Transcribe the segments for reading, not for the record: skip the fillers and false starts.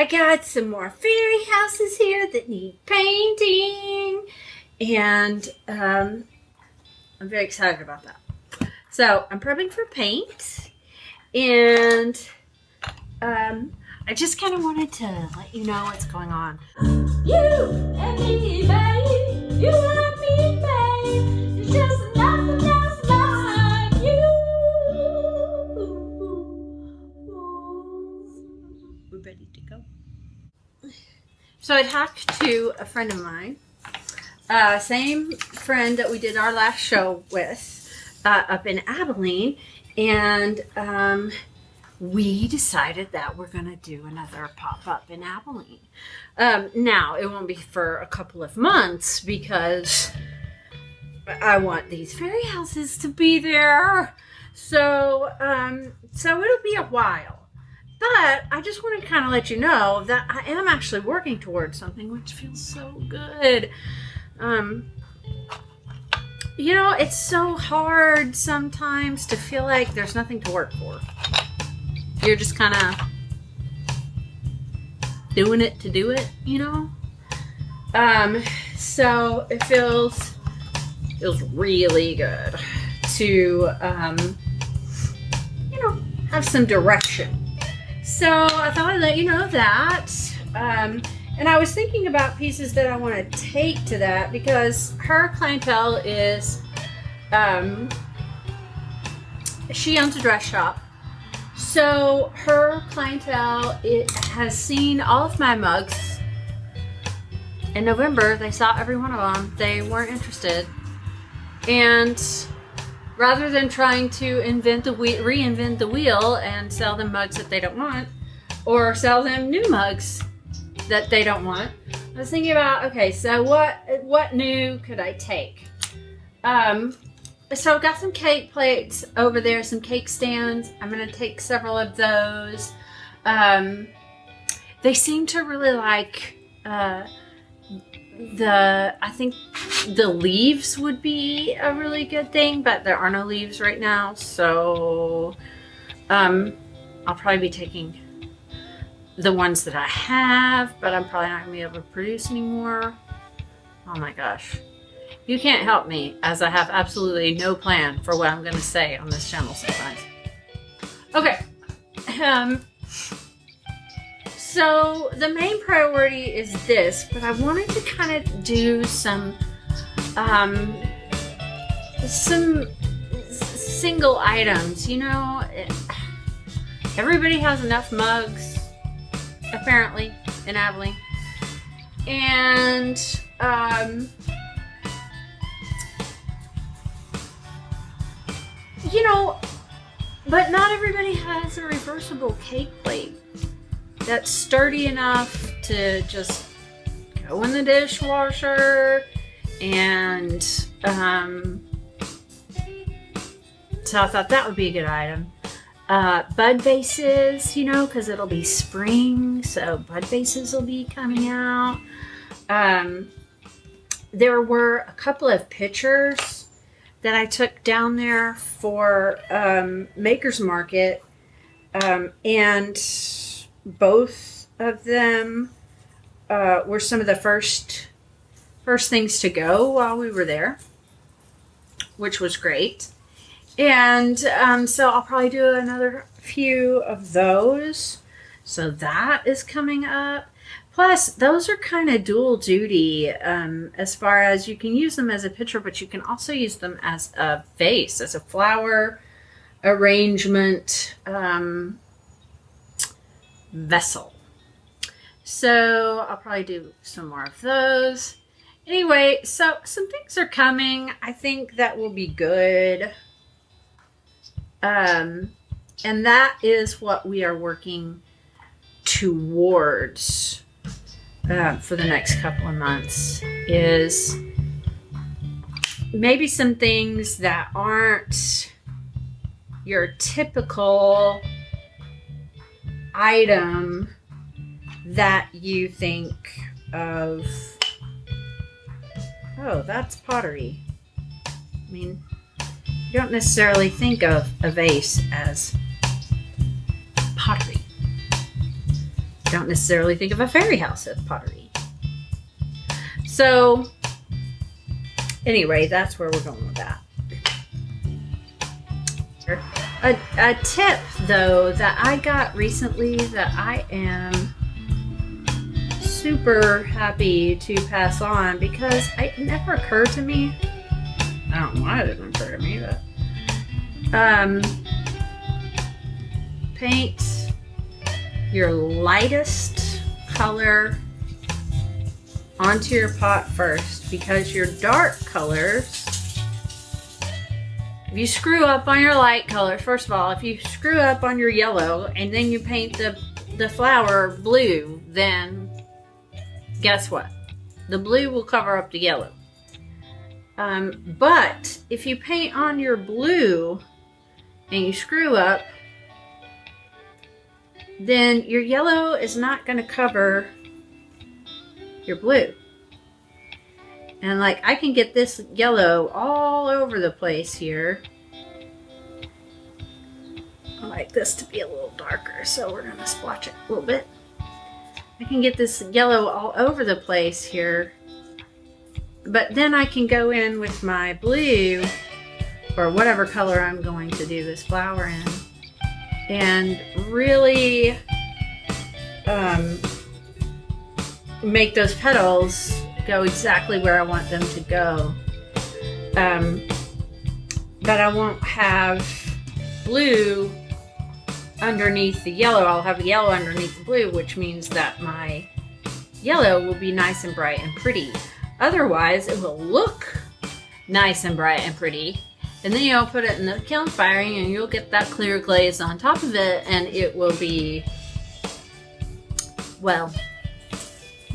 I got some more fairy houses here that need painting. And I'm very excited about that. So I'm prepping for paint. And I just kind of wanted to let you know what's going on. You and me, babe. You and me, babe. It's just nothing else like you. We're ready to go. So I talked to a friend of mine, same friend that we did our last show with, up in Abilene, and we decided that we're going to do another pop-up in Abilene. Now, it won't be for a couple of months because I want these fairy houses to be there. So it'll be a while. But I just want to kind of let you know that I am actually working towards something, which feels so good. You know, it's so hard sometimes to feel like there's nothing to work for. You're just kind of doing it to do it, you know? So it feels really good to, you know, have some direction. So I thought I'd let you know that. And I was thinking about pieces that I want to take to that because her clientele is, she owns a dress shop. So her clientele has seen all of my mugs. In November, they saw every one of them. They weren't interested. And rather than trying to reinvent the wheel and sell them mugs that they don't want, or sell them new mugs that they don't want, I was thinking about, okay, so what new could I take? So I've got some cake plates over there, some cake stands. I'm going to take several of those. They seem to really like I think the leaves would be a really good thing, but there are no leaves right now. So I'll probably be taking the ones that I have, but I'm probably not going to be able to produce anymore. Oh my gosh. You can't help me as I have absolutely no plan for what I'm going to say on this channel sometimes. Okay. So the main priority is this, but I wanted to kind of do some single items. You know, everybody has enough mugs, apparently, in Abilene. And you know, but not everybody has a reversible cake plate that's sturdy enough to just go in the dishwasher. And so I thought that would be a good item. Bud vases, you know, because it'll be spring, so bud vases will be coming out. There were a couple of pictures that I took down there for Maker's Market, and both of them were some of the first things to go while we were there, which was great. And so I'll probably do another few of those. So that is coming up. Plus, those are kind of dual duty as far as you can use them as a picture, but you can also use them as a vase, as a flower arrangement vessel. So I'll probably do some more of those. Anyway, so some things are coming. I think that will be good. And that is what we are working towards for the next couple of months, is maybe some things that aren't your typical item that you think of. Oh, that's pottery. I mean, you don't necessarily think of a vase as pottery. don't necessarily think of a fairy house as pottery. So anyway, that's where we're going with that. A tip though that I got recently that I am super happy to pass on, because it never occurred to me. I don't know why it didn't occur to me, but paint your lightest color onto your pot first, because your dark colors, if you screw up on your light colors, first of all, if you screw up on your yellow and then you paint the flower blue, then guess what? The blue will cover up the yellow. But if you paint on your blue and you screw up, then your yellow is not going to cover your blue. And like, I can get this yellow all over the place here. I like this to be a little darker, so we're going to splotch it a little bit. I can get this yellow all over the place here. But then I can go in with my blue, or whatever color I'm going to do this flower in, and really make those petals go exactly where I want them to go. But I won't have blue underneath the yellow. I'll have the yellow underneath the blue, which means that my yellow will be nice and bright and pretty. Otherwise, it will look nice and bright and pretty, and then you'll put it in the kiln firing and you'll get that clear glaze on top of it, and it will be, well,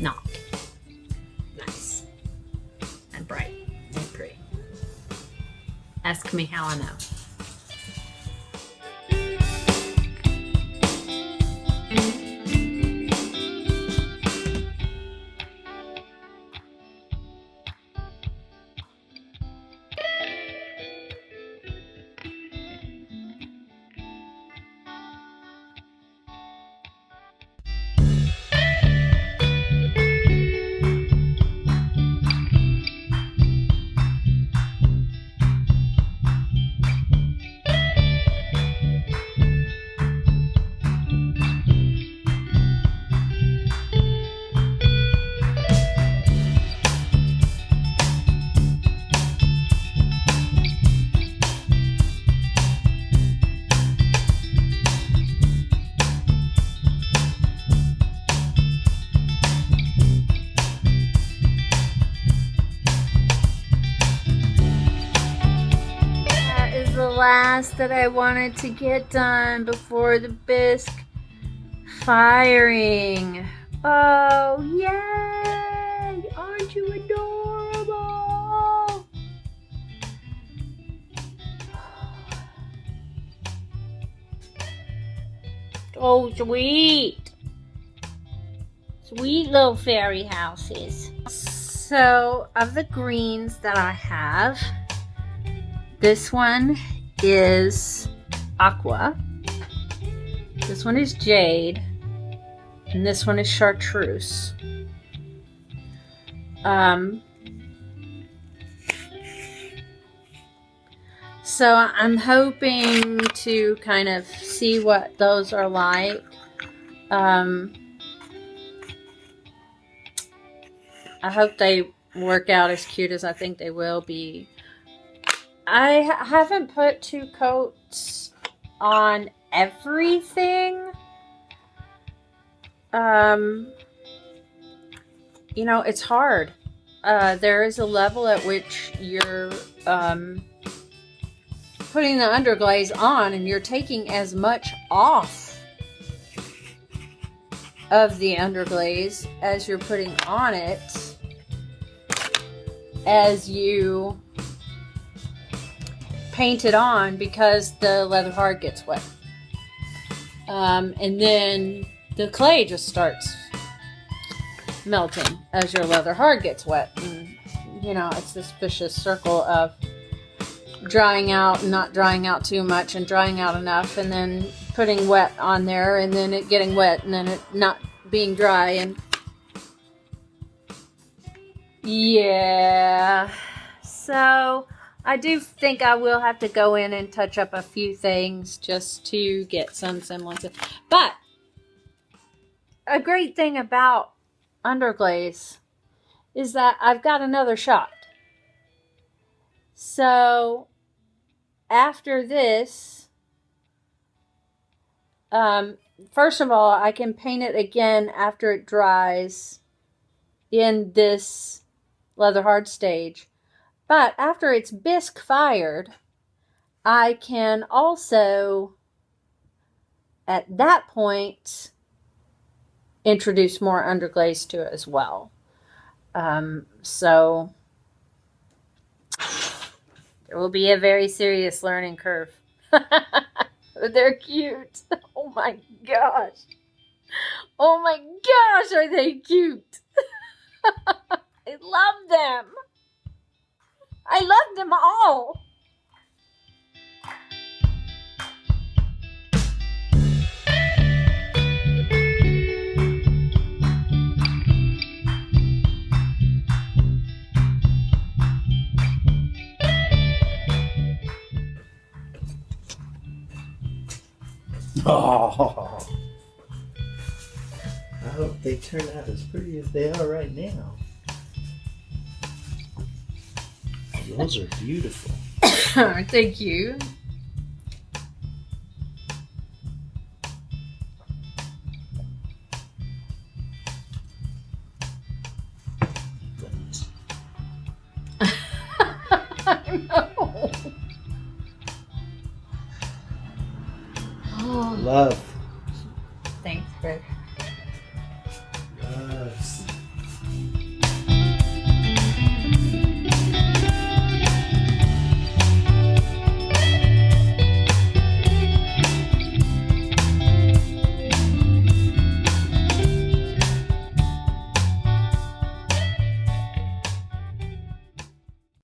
not nice and bright and pretty. Ask me how I know. Last that I wanted to get done before the bisque firing. Oh, yay! Aren't you adorable? Oh, sweet. Sweet little fairy houses. So, of the greens that I have, this one is aqua, this one is jade, and this one is chartreuse. So I'm hoping to kind of see what those are like. I hope they work out as cute as I think they will be. I haven't put 2 coats on everything. You know, it's hard. There is a level at which you're putting the underglaze on and you're taking as much off of the underglaze as you're putting on it as you paint it on, because the leather hard gets wet. And then the clay just starts melting as your leather hard gets wet. And, you know, it's this vicious circle of drying out and not drying out too much and drying out enough, and then putting wet on there, and then it getting wet, and then it not being dry. And yeah, so I do think I will have to go in and touch up a few things just to get some semblance. But a great thing about Underglaze is that I've got another shot. So after this, first of all, I can paint it again after it dries in this leather hard stage. But after it's bisque fired, I can also, at that point, introduce more underglaze to it as well. So there will be a very serious learning curve. They're cute. Oh my gosh. Oh my gosh, are they cute? I love them. I love them all. Oh, I hope they turn out as pretty as they are right now. Those are beautiful. Aren't they cute? I know. Oh. Love. Thanks, Greg. Love.